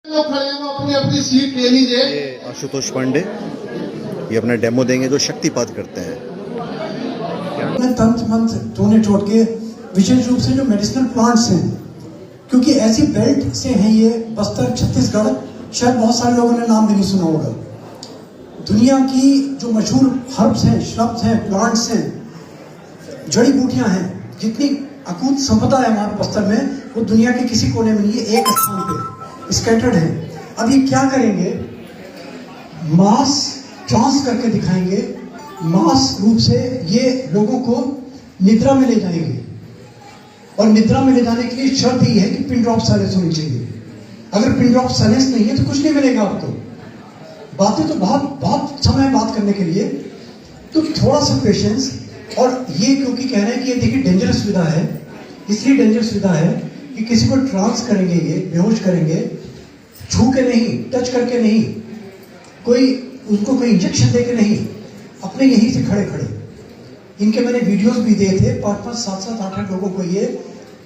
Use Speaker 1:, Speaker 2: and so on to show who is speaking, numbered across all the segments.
Speaker 1: लोग खड़े हैं वो अपनी अपनी सीट ले लीजिए।
Speaker 2: ये आशुतोष पांडे ये अपना डेमो देंगे जो शक्तिपात करते हैं।
Speaker 3: तंत्र मंत्र टोने टोट के विशेष रूप से जो मेडिसिनल प्लांट्स हैं, क्योंकि ऐसी बेल्ट से हैं ये बस्तर छत्तीसगढ़, शायद बहुत सारे लोगों ने नाम भी नहीं सुना होगा। दुनिया की जो मशहूर हर्ब्स हैं, श्रब्स हैं, प्लांट्स हैं, जड़ी बूटियां हैं, जितनी अकूत संपदा है हमारे बस्तर में वो दुनिया के किसी कोने में नहीं है, एक स्थान पे स्कैटर्ड है। अब ये क्या करेंगे, मास ट्रांस करके दिखाएंगे, मास रूप से ये लोगों को निद्रा में ले जाएंगे। और निद्रा में ले जाने के लिए शर्त ये है कि पिन ड्रॉप साइलेंस होनी चाहिए। अगर पिन ड्रॉप साइलेंस नहीं है तो कुछ नहीं मिलेगा आपको। बातें तो बहुत समय बात करने के लिए, तो थोड़ा सा पेशेंस। और ये क्योंकि कह रहे हैं कि ये देखिए डेंजरस विधा है, इसलिए डेंजरस विधा है कि किसी को ट्रांस करेंगे, ये बेहोश करेंगे, छू के नहीं, टच करके नहीं, कोई उनको कोई इंजेक्शन दे के नहीं, अपने यहीं से खड़े खड़े। इनके मैंने वीडियोस भी दिए थे, 5-5, 7-7, 8-8 लोगों को ये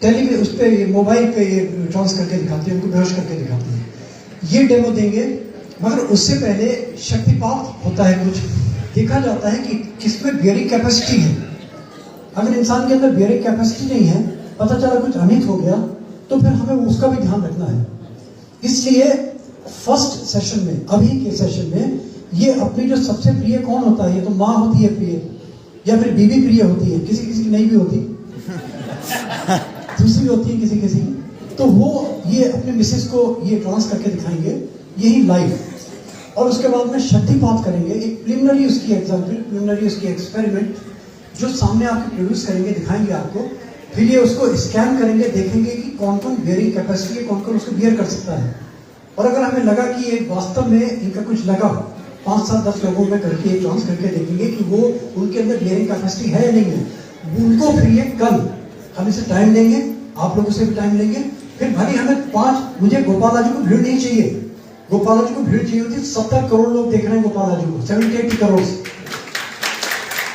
Speaker 3: टेलीविजन उस पर मोबाइल पे ये ट्रांस करके दिखाते हैं, उनको बेहोश करके दिखाते हैं। ये डेमो देंगे, मगर उससे पहले शक्तिपात होता है। कुछ देखा जाता है कि किसमें बियरिंग कैपेसिटी है। अगर इंसान के अंदर बियरिंग कैपेसिटी नहीं है, पता चला कुछ अनित हो गया, तो फिर हमें उसका भी ध्यान रखना है। इसलिए फर्स्ट सेशन में, अभी के सेशन में, ये अपनी जो सबसे प्रिय कौन होता है, ये तो माँ होती है प्रिय, या फिर बीवी प्रिय होती है, किसी किसी की नहीं भी होती दूसरी होती है किसी किसी की, तो वो ये अपने मिसेस को ये ट्रांस करके दिखाएंगे, यही लाइव। और उसके बाद में शक्तिपात करेंगे, एक प्रिलिमिनरी उसकी एग्जाम्पल, प्रिलिमिनरी उसकी एक्सपेरिमेंट जो सामने आपके प्रोड्यूस करेंगे, दिखाएंगे आपको। फिर ये उसको स्कैन करेंगे, देखेंगे कि कौन कौन बियरिंग कैपेसिटी है, कौन कौन उसको बियर कर सकता है। और अगर हमें लगा कि ये वास्तव में इनका कुछ लगा, 5, 7, 10 लोगों में करके ट्रांस करके देखेंगे कि वो उनके अंदर बियरिंग कैपेसिटी है या नहीं है, उनको फिर ये कल हम इसे टाइम देंगे, आप लोगों से भी टाइम लेंगे। फिर भले हमें 5, मुझे गोपाला जी को भीड़ नहीं चाहिए, गोपाला जी को भीड़ चाहिए होती। 70 करोड़ लोग देख रहे हैं गोपाला जी को, 70-80 करोड़।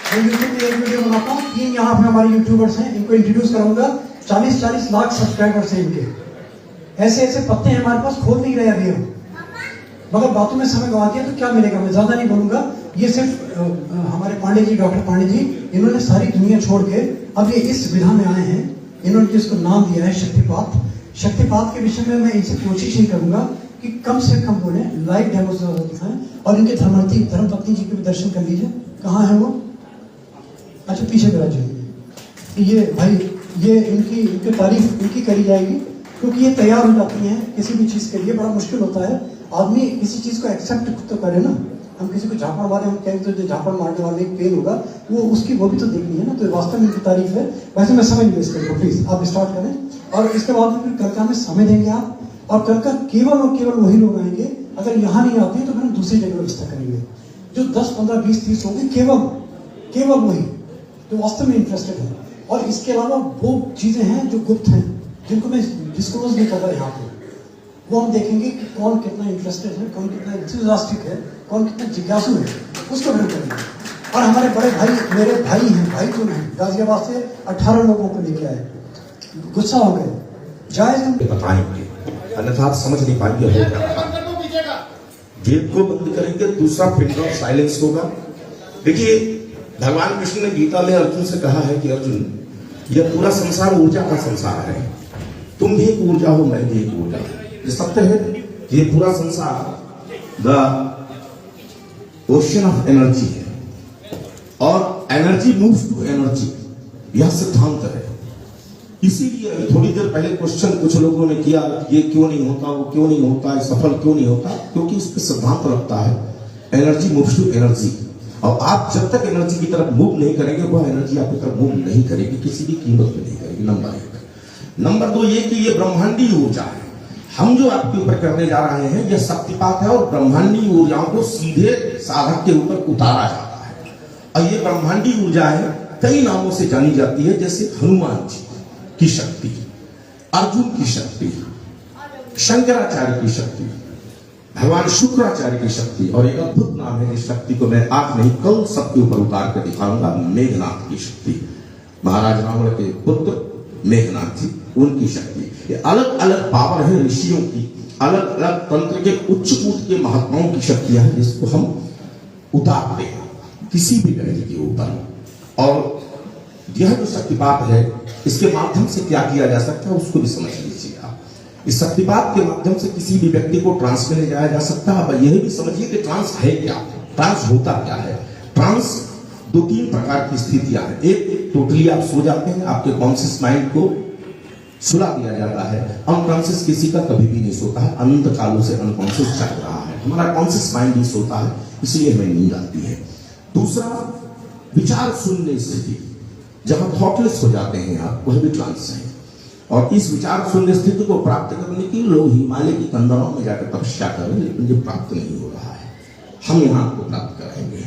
Speaker 3: मैं यूट्यूब में एक वीडियो बनाता हूँ, 3 यहाँ पे हमारे यूट्यूबर्स हैं, इनको इंट्रोड्यूस कराऊंगा, 40-40 लाख सब्सक्राइबर्स हैं इनके। ऐसे ऐसे पत्ते हैं हमारे पास, खोल नहीं रहे अभी हम, मगर बातों में समय गवा दिया तो क्या मिलेगा। मैं ज्यादा नहीं बोलूंगा, ये सिर्फ हमारे पांडे जी, डॉक्टर पांडे जी, इन्होंने सारी दुनिया छोड़ के अब ये इस विधा में आए हैं। इन्होंने जिसको नाम दिया है शक्तिपात। शक्तिपात के विषय में मैं इनसे कोशिश ही करूंगा कि कम से कम बोले, लाइव डेमोस दिखाएं। और इनके धर्मपत्नी जी के भी दर्शन कर लीजिए। कहाँ है वो? अच्छा, पीछे विराजे। ये भाई, ये इनकी तारीफ इनकी करी जाएगी, क्योंकि ये तैयार हो जाती हैं किसी भी चीज के लिए। बड़ा मुश्किल होता है आदमी किसी चीज को एक्सेप्ट तो करे ना। हम किसी को झापड़ मारे, हम कहेंगे तो झापड़ मारने वाले एक पेन होगा, वो भी तो देखनी है ना। तो वास्तव में इनकी तारीफ है। वैसे मैं समय नहीं वेस्ट करूँगा, प्लीज आप स्टार्ट करें। और इसके बाद फिर कल का हमें समय देंगे आप, और कल का केवल और केवल वही लोग आएंगे। अगर यहाँ नहीं आते तो फिर हम दूसरी जगह व्यवस्था करेंगे। जो 10, 15, 20, 30 होंगे, केवल वही तो वास्तव में इंटरेस्टेड है। और इसके अलावा वो चीजें हैं जो गुप्त हैं, जिनको मैं डिस्क्लोज नहीं कर रहा यहाँ पे, वो हम देखेंगे कि कौन कितना इंटरेस्टेड है, कौन कितना एंथुसियास्टिक है, कौन कितना जिज्ञासु है, उसको हम करेंगे। और हमारे बड़े भाई, मेरे भाई हैं, भाई जो हैं, गाजियाबाद से 18 लोगों को लेके आए, गुस्सा हो गए, जायज हम
Speaker 4: बताएंगे, अन्यथा समझ नहीं पाएंगे। गेट को बंद करेंगे, दूसरा पिन ड्रॉप साइलेंस होगा। देखिए, भगवान कृष्ण ने गीता में अर्जुन से कहा है कि अर्जुन, यह पूरा संसार ऊर्जा का संसार है, तुम भी एक ऊर्जा हो, मैं भी एक ऊर्जा हूं। ये सत्य है। ये पूरा संसार द ओशन ऑफ एनर्जी है, और एनर्जी मूव्स टू एनर्जी, यह सिद्धांत है। इसीलिए थोड़ी देर पहले क्वेश्चन कुछ लोगों ने किया, ये क्यों नहीं होता, वो क्यों नहीं होता, सफल क्यों नहीं होता, क्योंकि इस पे सिद्धांत लगता है एनर्जी मूव्स टू एनर्जी। और आप जब तक एनर्जी की तरफ मूव नहीं करेंगे, वह एनर्जी आपकी तरफ मूव नहीं करेगी, किसी भी कीमत पे नहीं करेगी। नंबर 1। नंबर 2 ये कि ये ब्रह्मांडी ऊर्जा है। हम जो आपके ऊपर करने जा रहे हैं, यह शक्तिपात है, और ब्रह्मांडी ऊर्जाओं को सीधे साधक के ऊपर उतारा जाता है। और ये ब्रह्मांडी ऊर्जा है, कई नामों से जानी जाती है, जैसे हनुमान जी की शक्ति, अर्जुन की शक्ति, शंकराचार्य की शक्ति, भगवान शुक्राचार्य की शक्ति, और एक अद्भुत नाम है जिस शक्ति को मैं आज नहीं कल सबके ऊपर उतार कर दिखाऊंगा, मेघनाथ की शक्ति। महाराज रावण के पुत्र मेघनाथ जी, उनकी शक्ति। ये अलग अलग पावर है ऋषियों की, अलग अलग तंत्र के उच्च कूट के महात्माओं की शक्तियां हैं जिसको हम उतारते हैं किसी भी व्यक्ति के ऊपर। और यह जो शक्तिपात है इसके माध्यम से क्या किया जा सकता है उसको भी समझ लीजिए आप। इस शक्तिपात के माध्यम से किसी भी व्यक्ति को ट्रांस में ले जाया जा सकता है। अब यह भी समझिए कि ट्रांस है क्या, ट्रांस होता क्या है। ट्रांस 2-3 प्रकार की स्थितियां हैं। एक टोटली आप सो जाते हैं, आपके कॉन्शियस माइंड को सुला दिया जाता है। अनकॉन्शियस किसी का कभी भी नहीं सोता है, अनंत कालों से अनकॉन्शियस चल रहा है। हमारा कॉन्शियस माइंड नहीं सोता है, इसलिए हमें नींद आती है। दूसरा, विचार शून्य स्थिति, जहां थॉटलेस हो जाते हैं आप, वह भी ट्रांस है। और इस विचार शून्य स्थिति को प्राप्त करने के लिए लोग हिमालय की कंदरों में जाकर तपस्या करें, लेकिन ये प्राप्त नहीं हो रहा है। हम यहाँ आपको प्राप्त कराएंगे।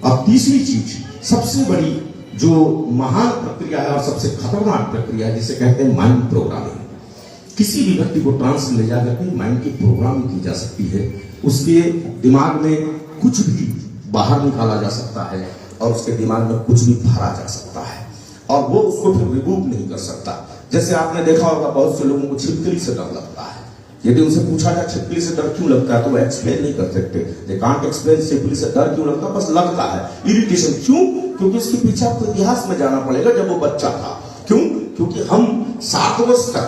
Speaker 4: अब तीसरी चीज, सबसे बड़ी जो महान प्रक्रिया है और सबसे खतरनाक प्रक्रिया है, जिसे कहते हैं माइंड प्रोग्रामिंग। किसी भी व्यक्ति को ट्रांस में ले जाकर के माइंड की प्रोग्रामिंग की जा सकती है। उसके दिमाग में कुछ भी बाहर निकाला जा सकता है और उसके दिमाग में कुछ भी भरा जा सकता है और वो उसको फिर रिमूव नहीं कर सकता। जैसे आपने देखा होगा बहुत से लोगों को छिपकली से डर लगता है। यदि उनसे पूछा जाए छिपकली से डर क्यों लगता है तो वो एक्सप्लेन नहीं कर सकते। दे कांट एक्सप्लेन छिपकली से डर क्यों लगता है, बस लगता है। इरिटेशन क्यों? क्योंकि इसके पीछे आपको इतिहास में जाना पड़ेगा जब वो बच्चा था। क्यों? क्योंकि हम 7 वर्ष तक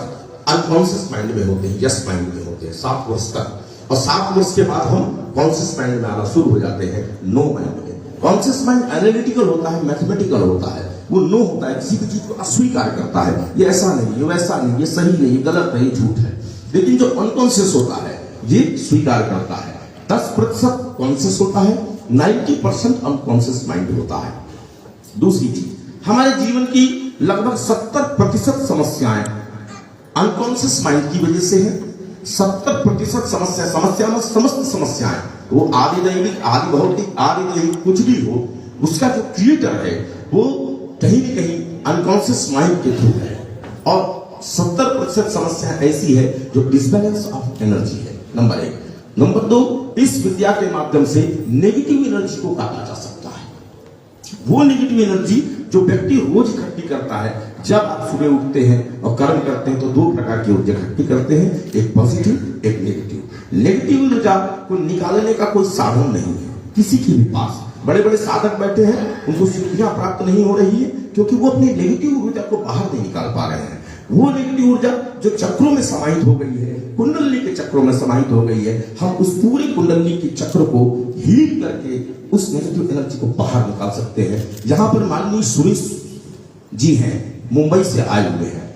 Speaker 4: अनकॉन्शियस माइंड में होते हैं, यस माइंड में होते हैं 7 वर्ष तक, और 7 वर्ष के बाद हम कॉन्शियस माइंड में आना शुरू हो जाते हैं, नो माइंड में। कॉन्शियस माइंड एनालिटिकल होता है, मैथमेटिकल होता है, वो नो होता है, किसी भी चीज को अस्वीकार करता है। ये ऐसा नहीं, ये वैसा नहीं, ये सही नहीं, ये गलत नहीं, झूठ है। लेकिन जो अनकॉन्शियस होता है ये स्वीकार करता है। 10% कॉन्शियस होता है, 90% अनकॉन्शियस माइंड होता है। दूसरी चीज, हमारे जीवन की लगभग 70% समस्याएं अनकॉन्शियस माइंड की वजह से है। 70% समस्या में समस्त समस्याएं, वो आदि दैविक, आदि भौतिक, आदि दैविक कुछ भी हो, उसका जो क्रिएटर है वो कहीं न कहीं अनकॉन्शियस माइंड के थ्रू है। और 70% समस्या ऐसी है जो डिसबैलेंस ऑफ एनर्जी है, नंबर 1। नंबर 2, इस विद्या के माध्यम से नेगेटिव एनर्जी को काटा जा सकता है। वो नेगेटिव एनर्जी जो व्यक्ति रोज इकट्ठी करता है, जब आप सुबह उठते हैं और कर्म करते हैं तो 2 प्रकार की ऊर्जा इकट्ठी करते हैं, एक पॉजिटिव, एक नेगेटिव। नेगेटिव ऊर्जा को निकालने का कोई साधन नहीं है किसी के भी पास। बड़े बड़े साधक बैठे हैं, उनको सिद्धियां प्राप्त नहीं हो रही है क्योंकि वो अपनी नेगेटिव ऊर्जा को बाहर नहीं निकाल पा रहे हैं। वो नेगेटिव ऊर्जा जो चक्रों में समाहित हो गई है, कुंडली के चक्रों में समाहित हो गई है, हम उस पूरी कुंडली के चक्र को हील करके उस नेगेटिव एनर्जी को बाहर निकाल सकते हैं। यहां पर माननीय सुरेश जी हैं, मुंबई से आए हुए हैं।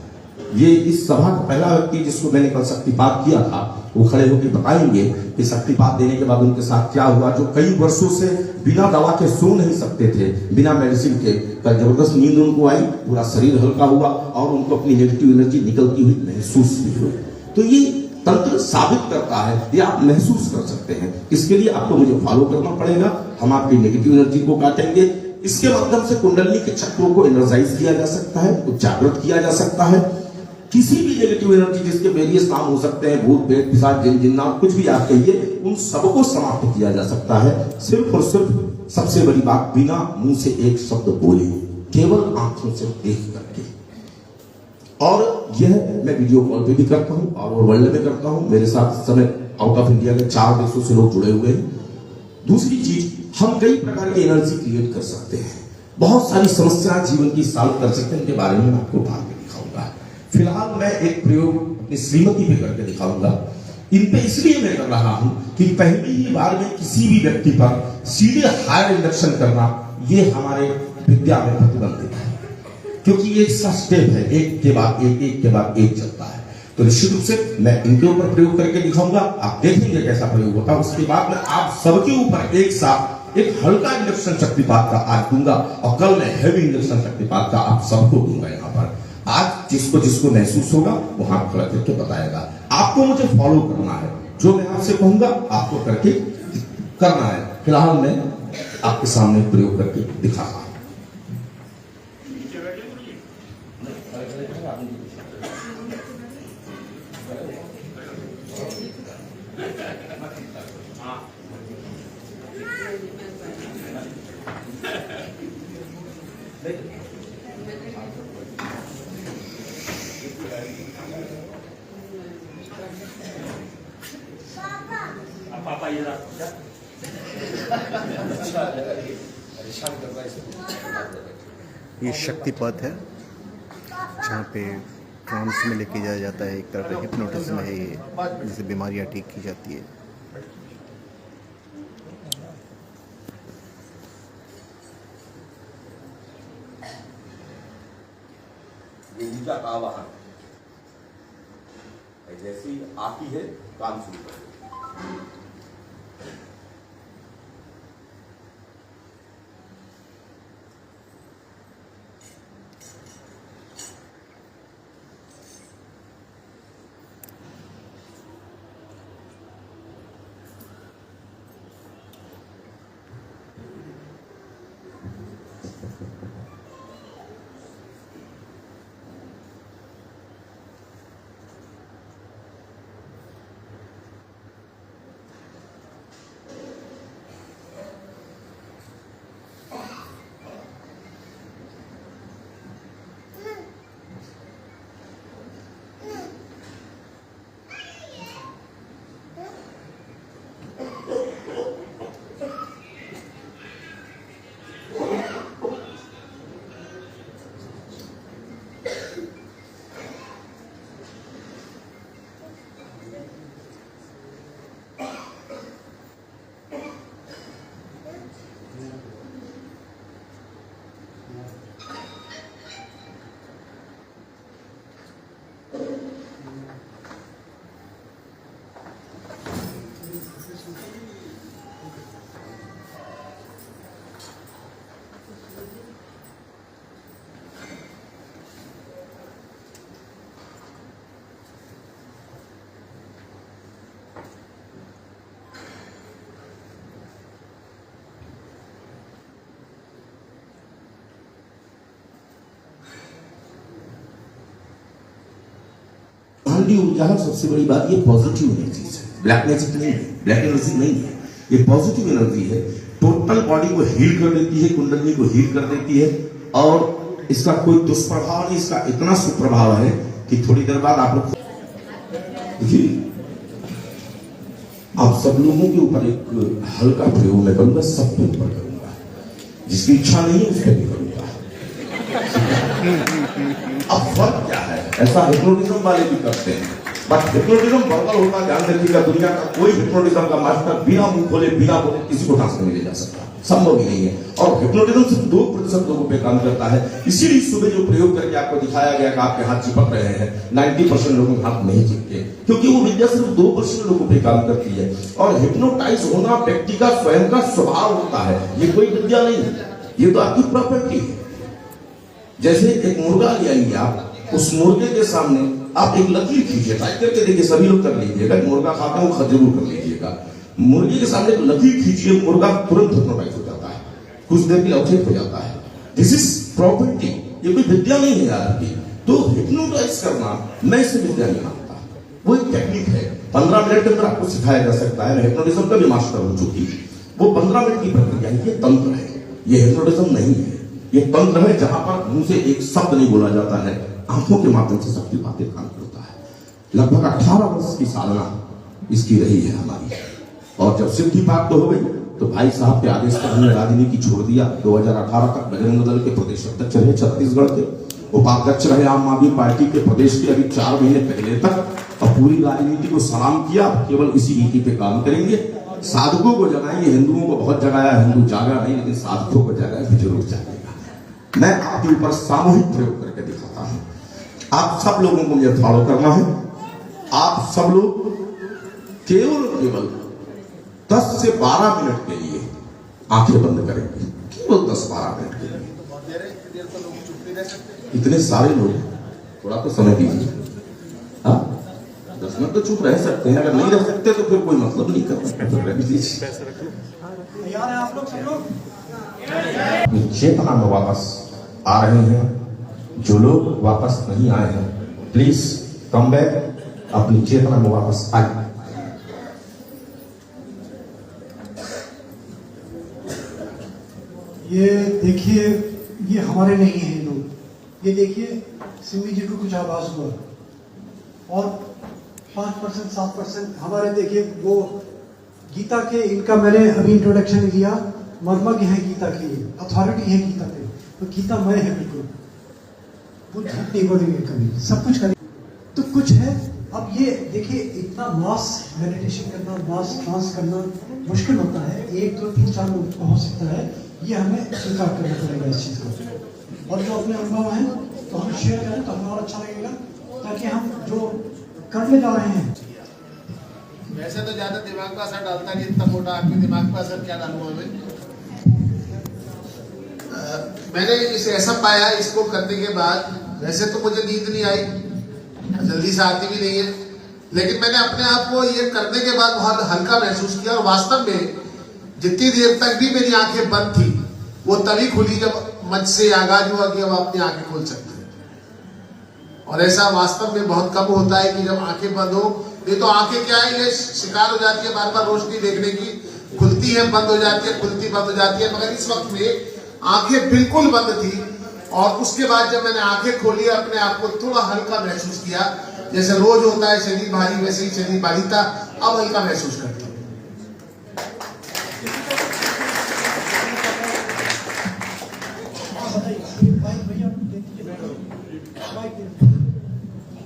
Speaker 4: ये इस सभा का पहला व्यक्ति जिसको मैंने कल शक्तिपात किया था, वो खड़े होकर बताएंगे कि शक्तिपात देने के बाद उनके साथ क्या हुआ। जो कई वर्षों से बिना दवा के सो नहीं सकते थे, बिना मेडिसिन के, कल जबरदस्त नींद उनको आई, पूरा शरीर हल्का हुआ और उनको अपनी नेगेटिव एनर्जी निकलती हुई महसूस भी हुई। तो ये तंत्र साबित करता है, ये आप महसूस कर सकते हैं। इसके लिए आपको मुझे फॉलो करना पड़ेगा, हम आपकी नेगेटिव एनर्जी को काटेंगे। इसके माध्यम से कुंडली के चक्रों को एनर्जाइज किया जा सकता है, जागृत किया जा सकता है। किसी भी नेगेटिव एनर्जी जिसके वेरियस नाम हो सकते हैं, भूत प्रेत पिशाच जिन जिन्नात कुछ भी आप कहिए, उन सबको समाप्त किया जा सकता है सिर्फ और सिर्फ, सबसे बड़ी बात, बिना मुंह से एक शब्द बोले, केवल आंखों से देख करके। और यह मैं वीडियो कॉल पे भी करता हूं और वर्ल्ड में करता हूं। मेरे साथ इस समय आउट ऑफ इंडिया के 4 देशों से लोग जुड़े हुए हैं। दूसरी चीज, हम कई प्रकार की एनर्जी क्रिएट कर सकते हैं, बहुत सारी समस्याएं जीवन की सॉल्व कर सकते हैं। इनके बारे में आपको भाग के दिखाऊंगा। फिलहाल मैं एक प्रयोग अपनी श्रीमती पे करके दिखाऊंगा। इन पे इसलिए मैं कर रहा हूं कि पहली ही बार में किसी भी व्यक्ति पर सीधे हायर इंडक्शन करना, ये हमारे विद्या में प्रतिबंधित है, क्योंकि ये एक स्टेप है, एक के बाद एक, एक के बाद एक चलता है। तो निश्चित रूप से मैं इनके ऊपर प्रयोग करके दिखाऊंगा, आप देखेंगे कैसा प्रयोग होता है। उसके बाद मैं आप सबके ऊपर एक साथ एक हल्का इंडक्शन शक्तिपात का आज दूंगा और कल मैं हैवी इंडक्शन शक्तिपात का आप सबको दूंगा। यहाँ पर आज जिसको जिसको महसूस होगा वो हाथ खड़ा करके बताएगा। आपको मुझे फॉलो करना है, जो मैं आपसे कहूंगा आपको करके करना है। फिलहाल मैं आपके सामने प्रयोग करके दिखा रहा हूं।
Speaker 5: पापा इधर आ
Speaker 2: ये शक्तिपात है जहाँ पे ट्रांस में लेके जाया जाता है। एक तरह का हिप्नोटिज्म है ये, जिससे बीमारियाँ ठीक की जाती है।
Speaker 6: ये ऊर्जा का आवाहन जैसी आती है काम शुरू कर ब्रह्मांडीय ऊर्जा है। सबसे बड़ी बात ये पॉजिटिव एनर्जी है, ब्लैक मैजिक नहीं है, ब्लैक एनर्जी नहीं है, ये पॉजिटिव एनर्जी है। टोटल बॉडी को हील कर देती है, कुंडली को हील कर देती है और इसका कोई दुष्प्रभाव नहीं, इसका इतना सुप्रभाव है कि थोड़ी देर बाद आप लोग देखिए, आप सब लोगों के ऊपर एक हल्का प्रयोग मैं करूंगा, सबके ऊपर करूंगा, जिसकी इच्छा नहीं है उसके भी करूंगा। अब फर्क क्या है, ऐसा हिप्नोटिज्म वाले भी करते हैं, बट हिप्नोटिज्म वर्बल होता है। ध्यान रखिएगा, दुनिया का कोई हिप्नोटिज्म का मास्टर बिना मुंह खोले बिना बोले किसी को ट्रांस नहीं ले जा सकता, संभव ही नहीं है। और हिप्नोटिज्म सिर्फ 2% लोगों पे काम करता है। इसीलिए सुबह जो प्रयोग करके आपको दिखाया गया कि आपके हाथ चिपक रहे हैं, 90% लोगों के हाथ नहीं चिपके, क्योंकि वो विद्या सिर्फ 2% लोगों पे काम करती है। और हिप्नोटाइज होना व्यक्ति का स्वयं का स्वभाव होता है, ये कोई विद्या नहीं है, ये तो आपकी प्रॉपर्टी है। जैसे एक मुर्गा ले आइए आप, उस मुर्गे के सामने आप एक लकीर खींचिए, ट्राई करके देखिए, सभी लोग कर लीजिएगा, मुर्गा खाते हैं वो जरूर कर लीजिएगा। मुर्गे के सामने एक लकीर खींचिए, मुर्गा तुरंत हिप्नोटाइज हो जाता है, कुछ देर के लिए अवचेत हो जाता है। दिस इज प्रॉपर्टी, ये कोई विद्या नहीं है आपकी। तो हिप्नोटाइज करना मैं इसे विद्या नहीं मानता, वो एक टेक्निक है। 15 मिनट के अंदर आपको सिखाया जा सकता है। मैं हिप्नोटिज्म का भी मास्टर हो चुकी, वो 15 मिनट की प्रक्रिया है। ये तंत्र है, ये हिप्नोटिज्म नहीं है। ये तंत्र है जहां पर मुंह से एक शब्द नहीं बोला जाता है, आंखों के माध्यम से सबकी बातें काम करता है। लगभग 18 वर्ष की साधना इसकी रही है हमारी। और जब सिद्धि प्राप्त हो गई तो भाई साहब के आदेश पर हमने राजनीति छोड़ दिया। 2018 तक बजरंग दल के प्रदेश अध्यक्ष रहे छत्तीसगढ़ के, उपाध्यक्ष रहे आम आदमी पार्टी के प्रदेश के अभी 4 महीने पहले तक। और पूरी राजनीति को सलाम किया, केवल इसी नीति पे काम करेंगे। साधकों को जगाएंगे, हिंदुओं को बहुत जगाया, हिंदू जागा नहीं, लेकिन साधकों को जगाया भी जरूर जाएगा। मैं आपके ऊपर सामूहिक प्रयोग करके दिखाता हूं। आप सब लोगों को मुझे फॉलो करना है। आप सब लोग केवल 10 से 12 मिनट के लिए आंखें बंद करेंगे, केवल 10-12 मिनट के लिए। इतने सारे लोग, थोड़ा तो समय दीजिए। 10 मिनट तो चुप रह सकते हैं, अगर नहीं रह सकते तो फिर कोई मतलब नहीं कर सकते, तो रह दीजिए।
Speaker 3: तैयार हैं आप लोग, सब लोग?
Speaker 4: चेतना में वापस आ रहे हैं। जो लोग वापस नहीं आए हैं, प्लीज कम बैक, अपनी चेतना में वापस आए।
Speaker 3: ये देखिए, ये हमारे नहीं है लोग। ये देखिए, सिमी जी को कुछ आवाज हुआ और 5%, 7% हमारे। देखिए वो गीता के इनका मैंने अभी इंट्रोडक्शन दिया, मर्मज्ञ है गीता की, अथॉरिटी है गीता पे, तो गीता मैं है बिल्कुल, वो झूठ नहीं बोलेंगे कभी, सब कुछ करेंगे। तो कुछ है। अब ये देखिए, इतना मास मेडिटेशन करना, मास ट्रांस करना मुश्किल होता है, 1 2 3 4 लोगों को हो सकता है, ये हमें स्वीकार करना पड़ेगा इस चीज को। और जो अपने अनुभव हैं तो हम शेयर करें तो हमें और अच्छा लगेगा, ताकि हम जो करने जा रहे हैं।
Speaker 1: वैसे तो ज्यादा दिमाग पर असर डालता नहीं, इतना मोटा आपके दिमाग पर असर क्या डालूं हमें। मैंने इसे ऐसा पाया, इसको करने के बाद वैसे तो मुझे नींद नहीं आई, जल्दी से आती भी नहीं है, लेकिन मैंने अपने आप को ये करने के बाद बहुत हल्का महसूस किया। और वास्तव में जितनी देर तक भी मेरी आंखें बंद थी, वो तभी खुली जब मंच से आगाज हुआ कि अब अपनी आंखें खोल सकते हैं। और ऐसा वास्तव में बहुत कम होता है कि जब आंखें बंद हो, नहीं तो आंखें क्या है, ये शिकार हो जाती है बार बार रोशनी देखने की, खुलती है बंद हो जाती है, खुलती बंद हो जाती है। मगर इस वक्त में आंखें बिल्कुल बंद थी, और उसके बाद जब मैंने आंखें खोली, अपने आप को थोड़ा हल्का महसूस किया, जैसे रोज होता है शरीर भारी, वैसे ही शरीर भारी था, अब हल्का महसूस करता हूं।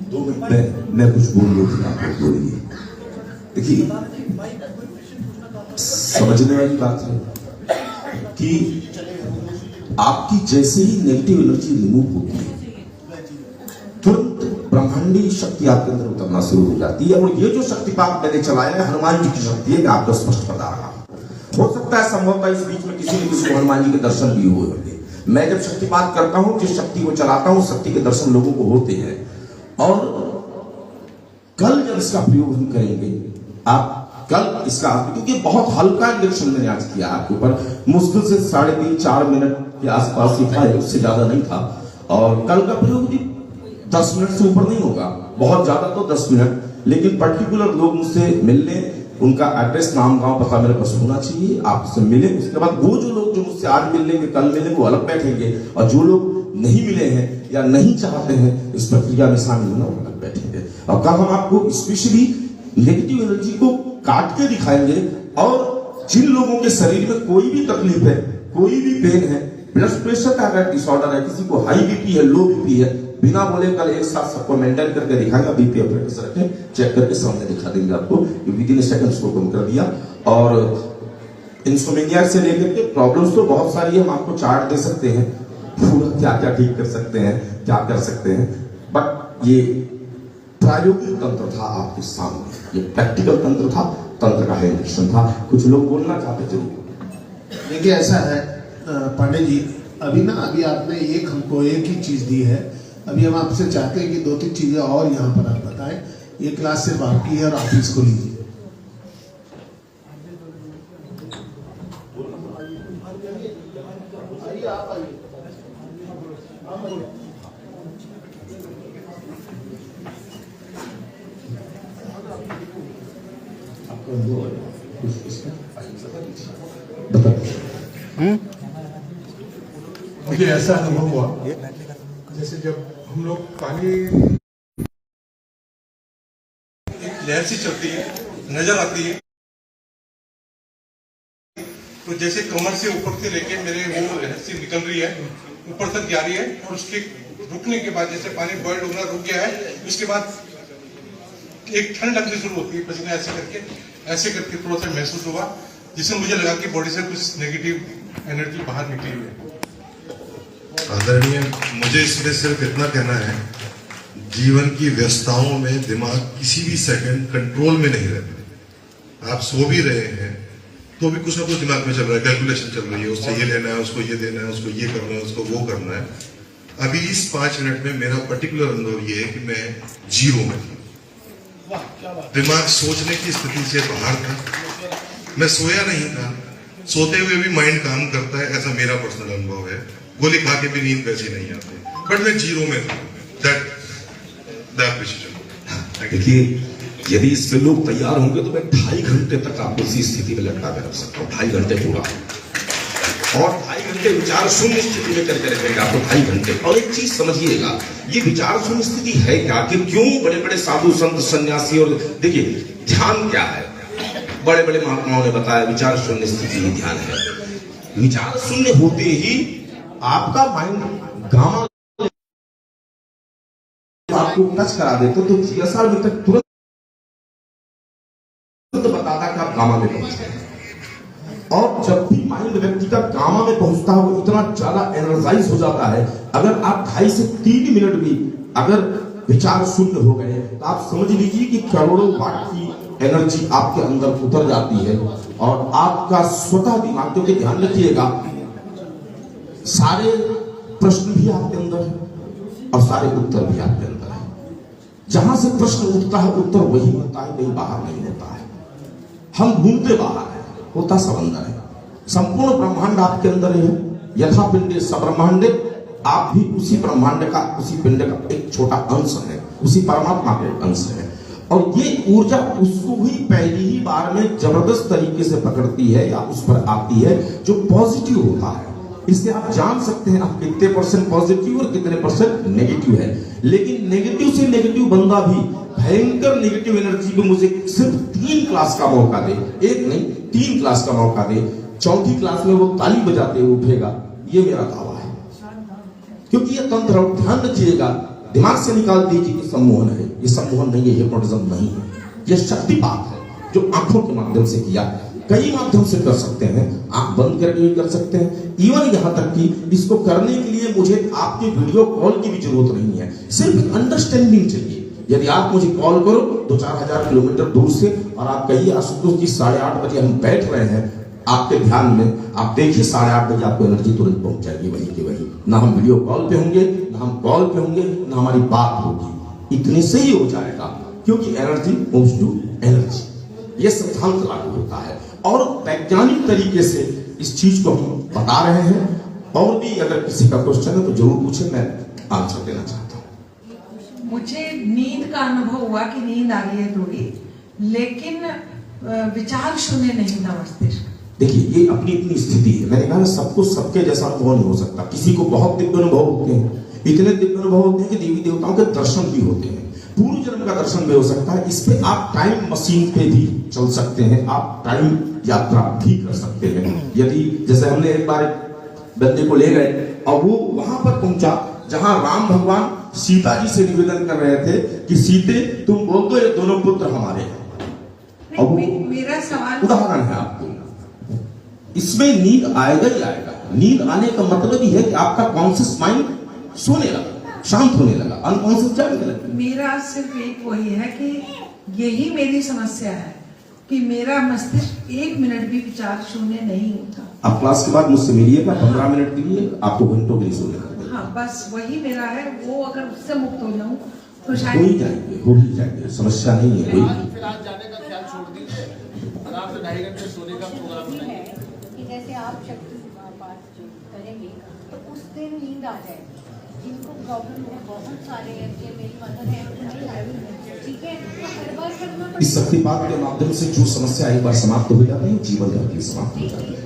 Speaker 6: दो मिनट मैं कुछ बोल लूँ, आप लोग बोलिए। देखिए, समझने वाली बात है कि आपकी जैसे ही नेगेटिव एनर्जी रिमूव होती है, तुरंत ब्रह्मांडी शक्ति आपके अंदर उतरना शुरू हो जाती है। और ये जो शक्तिपात मैंने चलाया है, हनुमान जी की शक्ति है, मैं आपको स्पष्ट बता रहा हूं। हो सकता है संभवतः इस बीच में किसी न किसी को हनुमान जी के दर्शन भी हुए होंगे। मैं जब शक्तिपात करता हूं, जिस शक्ति को चलाता हूं, शक्ति के दर्शन लोगों को होते हैं। और कल जब इसका प्रयोग हम करेंगे, आप कल इसका, क्योंकि बहुत हल्का इंजेक्शन मैंने आज किया आपके ऊपर, मुश्किल से 3.5-4 मिनट के आसपास ही था, उससे ज्यादा नहीं था। और कल का प्रयोग भी 10 मिनट से ऊपर नहीं होगा, बहुत ज्यादा तो 10 मिनट। लेकिन पर्टिकुलर लोग मुझसे मिलने, उनका एड्रेस, नाम, गांव, पता मेरे पास होना चाहिए, आपसे मिले। उसके बाद वो जो लोग जो मुझसे आज मिल लेंगे, कल मिलेंगे, वो अलग बैठेंगे। और जो लोग नहीं मिले हैं या नहीं चाहते हैं इस प्रक्रिया में शामिल होना, वो अलग बैठेंगे। और कल हम आपको स्पेशली नेगेटिव एनर्जी को काट के दिखाएंगे। और जिन लोगों के शरीर में कोई भी तकलीफ है, कोई भी पेन है, ब्लड प्रेशर का अगर डिसऑर्डर है, किसी को हाई बीपी है, लो बीपी है, बिना बोले कल एक साथ सबको मेंटेन करके दिखाएगा। बीपी और प्रेशर रखें, चेक करके सामने दिखा देंगे आपको, विदिन सेकंड्स को कम कर दिया। और इंसोमेनिया से लेकर के प्रॉब्लम्स तो बहुत सारी है, हम आपको चार्ट दे सकते हैं, पूरा क्या क्या ठीक कर सकते हैं, क्या कर सकते हैं। बट ये प्रायोगिक तंत्र था आपके सामने, ये प्रैक्टिकल तंत्र था, तंत्र का इंजेक्शन था। कुछ लोग बोलना चाहते जरूर।
Speaker 1: देखिए, ऐसा है पांडे जी, अभी आपने हमको एक ही चीज दी है। अभी हम आपसे चाहते हैं कि 2-3 चीजें और यहाँ पर आप बताएं। ये क्लास सिर्फ आपकी है और आप इसको लीजिए।
Speaker 5: मुझे ऐसा अनुभव हुआ जैसे जब हम लोग पानी एक लहर सी चलती है, नजर आती है, तो जैसे कमर से ऊपर से लेके मेरे वो लहर सी निकल रही है, ऊपर तक जा रही है। और उसके रुकने के बाद जैसे पानी बॉइल्ड होना रुक गया है, उसके बाद एक ठंड लगनी शुरू होती है, पसीना ऐसे करके थोड़ा सा महसूस हुआ, जिससे मुझे लगा कि बॉडी से कुछ नेगेटिव एनर्जी बाहर निकली हुई है।
Speaker 7: आदरणीय, मुझे इसमें सिर्फ इतना कहना है, जीवन की व्यस्तताओं में दिमाग किसी भी सेकंड कंट्रोल में नहीं रहता। आप सो भी रहे हैं तो भी कुछ ना कुछ दिमाग में चल रहा है, कैलकुलेशन चल रही है, उससे ये लेना है, उसको ये देना है, उसको ये करना है, उसको वो करना है। अभी इस 5 मिनट में मेरा पर्टिकुलर अनुभव ये है कि मैं जीरो में था, दिमाग सोचने की स्थिति से बाहर था, मैं सोया नहीं था, सोते हुए भी माइंड काम करता है, ऐसा मेरा पर्सनल अनुभव है। गोली खा के भी नींद वैसी नहीं आती, बट मैं जीरो में था।
Speaker 6: देखिए, यदि इसमें लोग तैयार होंगे तो मैं 2.5 घंटे तक आपको इसी स्थिति में लटका कर रख सकता हूँ, 2.5 घंटे पूरा। और 2.5 घंटे विचार शून्य स्थिति में करके रखेंगे आपको 2.5 घंटे। और एक चीज समझिएगा, ये विचार शून्य स्थिति है क्या, कि क्यों बड़े बड़े साधु संत सन्यासी, और देखिए ध्यान क्या है, बड़े बड़े महात्माओं ने बताया विचार शून्य स्थिति ही ध्यान है। विचार शून्य होते ही आपका माइंड गामा आपको टच करा देते तो जीएसआर में तक तुरंत बताता कि आप गामा में पहुंच गए। और जब भी माइंड व्यक्ति का गामा में पहुंचता है वो इतना ज्यादा एनर्जाइज हो जाता है, अगर आप 2.5 से 3 मिनट भी अगर विचार शून्य हो गए तो आप समझ लीजिए कि करोड़ों वाट की एनर्जी आपके अंदर उतर जाती है और आपका स्वतः दिमाग, क्योंकि ध्यान रखिएगा सारे प्रश्न भी आपके अंदर है और सारे उत्तर भी आपके अंदर है। जहां से प्रश्न उठता है उत्तर वही होता है, कहीं बाहर नहीं होता है। हम घूमते बाहर है, होता सब अंदर है। संपूर्ण ब्रह्मांड आपके अंदर है। यथा पिंडे सब्रह्मांडे, आप भी उसी ब्रह्मांड का, उसी पिंड का एक छोटा अंश है, उसी परमात्मा के अंश है। और ये ऊर्जा उसको ही पहली ही बार में जबरदस्त तरीके से पकड़ती है या उस पर आती है जो पॉजिटिव होता है। इससे आप जान सकते हैं आप कितने % पॉजिटिव और कितने % नेगेटिव है। लेकिन नेगेटिव से नेगेटिव बंदा भी भयंकर नेगेटिव एनर्जी में मुझे सिर्फ 3 क्लास का मौका दे, 1 नहीं 3 क्लास का मौका दे, 4थी क्लास में वो ताली बजाते हुए उठेगा, ये मेरा दावा है। क्योंकि ये तंत्र, ध्यान रखिएगा, दिमाग से निकाल दीजिए कि सम्मोहन है, ये सम्मोहन नहीं है, हिप्नोटिज्म नहीं है, ये शक्तिपात है जो आंखों के माध्यम से किया। कई माध्यम से कर सकते हैं, आंख बंद करके भी कर सकते हैं। इवन यहां तक कि इसको करने के लिए मुझे आपके वीडियो कॉल की भी जरूरत नहीं है, सिर्फ अंडरस्टैंडिंग चाहिए। यदि आप मुझे कॉल करो 2-4 हजार किलोमीटर दूर से और आप कहिए आशुतोष जी 8:30 बजे हम बैठ रहे हैं आपके ध्यान में, आप देखिए 8:30 बजे आपको एनर्जी तुरंत पहुंच जाएगी वहीं की वहीं। ना हम वीडियो कॉल पे होंगे, ना हम कॉल पे होंगे, ना हमारी बात होगी, इतने से ही हो जाएगा। क्योंकि एनर्जी मूव्स टू एनर्जी, ये सिद्धांत लागू होता है और वैज्ञानिक तरीके से इस चीज को हम बता रहे हैं। और भी अगर किसी का क्वेश्चन है तो जरूर पूछे, मैं आंसर देना चाहता हूँ।
Speaker 8: मुझे नींद का अनुभव हुआ कि नींद आ रही है थोड़ी, लेकिन विचार शून्य नहीं था मस्तिष्क।
Speaker 6: देखिए ये अपनी अपनी स्थिति है। मैंने कहा सबको सबके जैसा अनुभव नहीं हो सकता। किसी को बहुत दिव्य अनुभव होते हैं, इतने दिव्य अनुभव होते हैं कि देवी देवताओं के दर्शन भी होते हैं, पूर्व जन्म का दर्शन भी हो सकता है। इस पे आप टाइम मशीन पे भी चल सकते हैं, आप टाइम यात्रा भी कर सकते हैं। यदि जैसे हमने एक बार बंदे को ले गए और वो वहां पर पहुंचा जहां राम भगवान सीता जी से निवेदन कर रहे थे कि सीते तुम बोल दो ये दोनों पुत्र हमारे हैं। और
Speaker 8: मेरा सवाल
Speaker 6: उदाहरण है आपको, इसमें नींद आएगा ही आएगा। नींद आने का मतलब ही है कि आपका कॉन्शियस माइंड सोने लगा, शांत होने लगा, अनकॉन्शियस जागने लगा।
Speaker 8: मेरा सिर्फ एक वही है कि यही मेरी समस्या है कि मेरा मस्तिष्क 1 मिनट भी विचार शून्य नहीं होता।
Speaker 6: आप क्लास के बाद मुझसे मिलिएगा, 15 मिनट के लिए आपको घंटों के लिए सोने कर देंगे।
Speaker 8: हाँ बस वही मेरा है, वो अगर उससे मुक्त हो जाऊं तो
Speaker 6: हो
Speaker 8: शायद
Speaker 6: ही जाएंगे, हो ही जाएंगे, समस्या नहीं है कोई।
Speaker 1: फिर आज जाने का ख्याल छोड़ दीजिए, आराम से 2.5 घंटे सोने का प्रोग्राम बनाइए।
Speaker 9: कि जैसे आप शक्ति पाठ जो करेंगे तो उस दिन नींद आ जाएगी। जिनको प्रॉब्लम है, बहुत सारे हैं, मेरी मदर है, ठीक है, तो हर बार करना पड़ेगा।
Speaker 6: इस शक्तिपात के माध्यम से जो समस्या एक बार समाप्त हो जाती है, जीवन भर की समाप्त हो जाती है,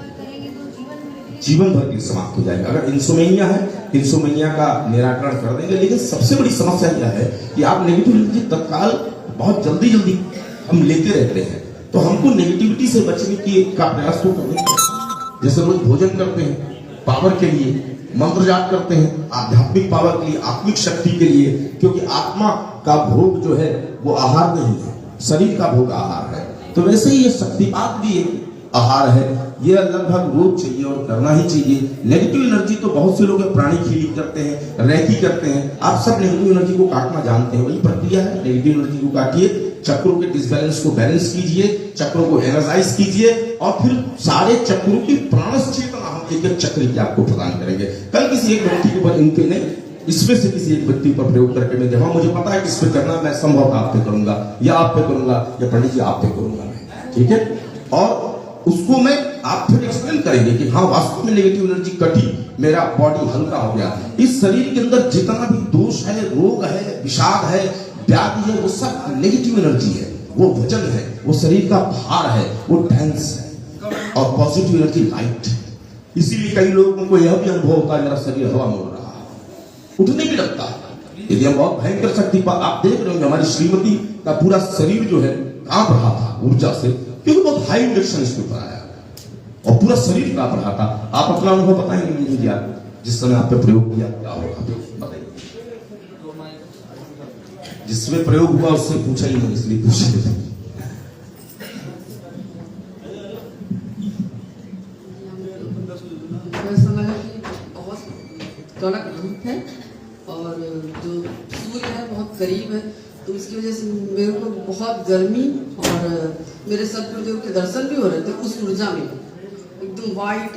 Speaker 6: जीवन भर की समाप्त हो जाएगा। अगर इंसोमेनिया है, इंसोमेनिया का निराकरण कर देंगे। लेकिन सबसे बड़ी समस्या क्या है कि आप नेगेटिव एनर्जी तत्काल बहुत जल्दी जल्दी हम लेते रहते हैं, तो हमको नेगेटिविटी से बचने की का प्रयास तो करना है। जैसे रोज भोजन करते हैं पावर के लिए, मंत्र जाप करते हैं आध्यात्मिक पावर के लिए, आत्मिक शक्ति के लिए, क्योंकि आत्मा का भोग जो है वो आहार नहीं है, शरीर का भोग आहार है। तो वैसे ही ये शक्तिपात भी एक आहार है, ये लगभग रोज चाहिए और करना ही चाहिए। नेगेटिव एनर्जी तो बहुत से लोग प्राणिक हीलिंग करते हैं, रेकी करते हैं, आप सब नेगेटिव एनर्जी को काटना जानते हैं, वही प्रक्रिया है। नेगेटिव एनर्जी को काटिए, चक्रों के डिसबैलेंस को बैलेंस कीजिए, चक्रों को एनर्जाइज कीजिए और फिर सारे चक्रों की प्राणस चेतना हम एक एक चक्र की आपको प्रदान करेंगे। कल किसी एक व्यक्ति के ऊपर इनके नहीं, इसमें से किसी एक व्यक्ति पर प्रयोग करके मैं देखा, मुझे पता है किस पे करना, मैं संभव आप पे करूंगा या आप पे करूंगा या पंडित जी आप पे करूंगा मैं, ठीक है। और उसको मैं आप फिर एक्सप्लेन करेंगे कि हाँ वास्तव में नेगेटिव एनर्जी कटी, मेरा बॉडी हल्का हो गया। इस शरीर के अंदर जितना भी दोष है, रोग है, विषाद है, व्याधि है, वो सब नेगेटिव एनर्जी है, वो वजन है, वो शरीर का भार है, वो टेंस है। और पॉजिटिव एनर्जी लाइट है। इसीलिए कई लोगों को यह भी अनुभव होता है मेरा शरीर हवा में उड़ रहा है, उठने भी लगता है। यदि हम बहुत भयंकर शक्ति पर आप देख रहे होंगे, हमारी श्रीमती का पूरा शरीर जो है कांप रहा था ऊर्जा से, क्योंकि बहुत
Speaker 4: बहुत हाई इंडक्शन इसके ऊपर आया और पूरा शरीर कांप रहा था। आप अपना अनुभव बताएंगे मुझे यार, जिस समय आप पे प्रयोग किया क्या होगा बताइए। जिसमें प्रयोग हुआ उससे पूछा ही नहीं, इसलिए पूछा।
Speaker 10: ऐसा लगा कि बहुत कड़क धूप है और जो सूर्य है बहुत करीब है, तो इसकी वजह से मेरे को बहुत गर्मी और मेरे सतगुरुदेव के दर्शन भी हो रहे थे उस ऊर्जा में, एकदम वाइट